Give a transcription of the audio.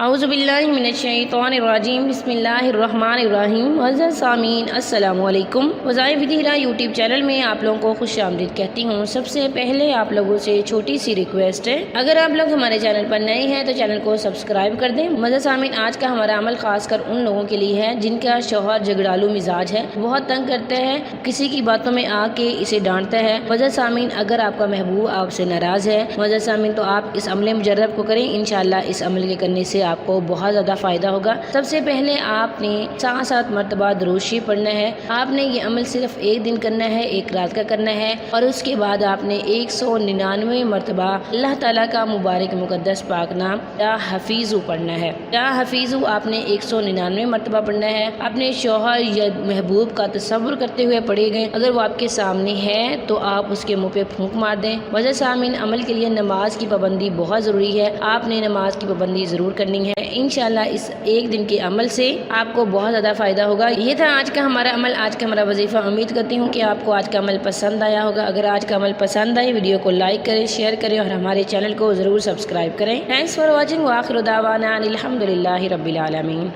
اعوذ باللہ من الشیطان الرجیم بسم اللہ الرحمن الرحیم۔ معزز سامعین السلام علیکم۔ وظائف دہرہ یوٹیوب چینل میں آپ لوگوں کو خوش آمدید کہتی ہوں۔ سب سے پہلے آپ لوگوں سے چھوٹی سی ریکویسٹ ہے، اگر آپ لوگ ہمارے چینل پر نئے ہیں تو چینل کو سبسکرائب کر دیں۔ معزز سامعین، آج کا ہمارا عمل خاص کر ان لوگوں کے لیے ہے جن کا شوہر جھگڑالو مزاج ہے، بہت تنگ کرتا ہے، کسی کی باتوں میں آ کے اسے ڈانٹتا ہے۔ معزز سامعین، اگر آپ کا محبوب آپ سے ناراض ہے معزز سامعین تو آپ اس عمل مجرب کو کریں، انشاءاللہ اس عمل کے کرنے سے آپ کو بہت زیادہ فائدہ ہوگا۔ سب سے پہلے آپ نے 7 مرتبہ درود شریف پڑھنا ہے۔ آپ نے یہ عمل صرف ایک دن کرنا ہے، ایک رات کا کرنا ہے، اور اس کے بعد آپ نے 199 مرتبہ اللہ تعالیٰ کا مبارک مقدس پاک نام یا حفیظو پڑھنا ہے۔ یا حفیظو آپ نے 199 مرتبہ پڑھنا ہے۔ اپنے شوہر یا محبوب کا تصور کرتے ہوئے پڑھے گئے، اگر وہ آپ کے سامنے ہے تو آپ اس کے منہ پہ پھونک مار دیں۔ معزز سامعین، عمل کے لیے نماز کی پابندی بہت ضروری ہے، آپ نے نماز کی پابندی ضرور کرنی ہے۔ انشاءاللہ اس ایک دن کے عمل سے آپ کو بہت زیادہ فائدہ ہوگا۔ یہ تھا آج کا ہمارا عمل، آج کا ہمارا وظیفہ۔ امید کرتی ہوں کہ آپ کو آج کا عمل پسند آیا ہوگا۔ اگر آج کا عمل پسند آئے، ویڈیو کو لائک کریں، شیئر کریں اور ہمارے چینل کو ضرور سبسکرائب کریں۔ تھینکس فار واچنگ، وآخر دعوانا الحمدللہ رب العالمین۔